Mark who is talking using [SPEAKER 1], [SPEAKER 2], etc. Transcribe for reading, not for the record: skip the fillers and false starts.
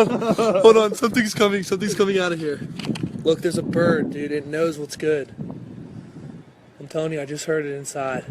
[SPEAKER 1] Hold on. Something's coming. Something's coming out of here. Look, there's a bird, dude. It knows what's good. I'm telling you, I just heard it inside.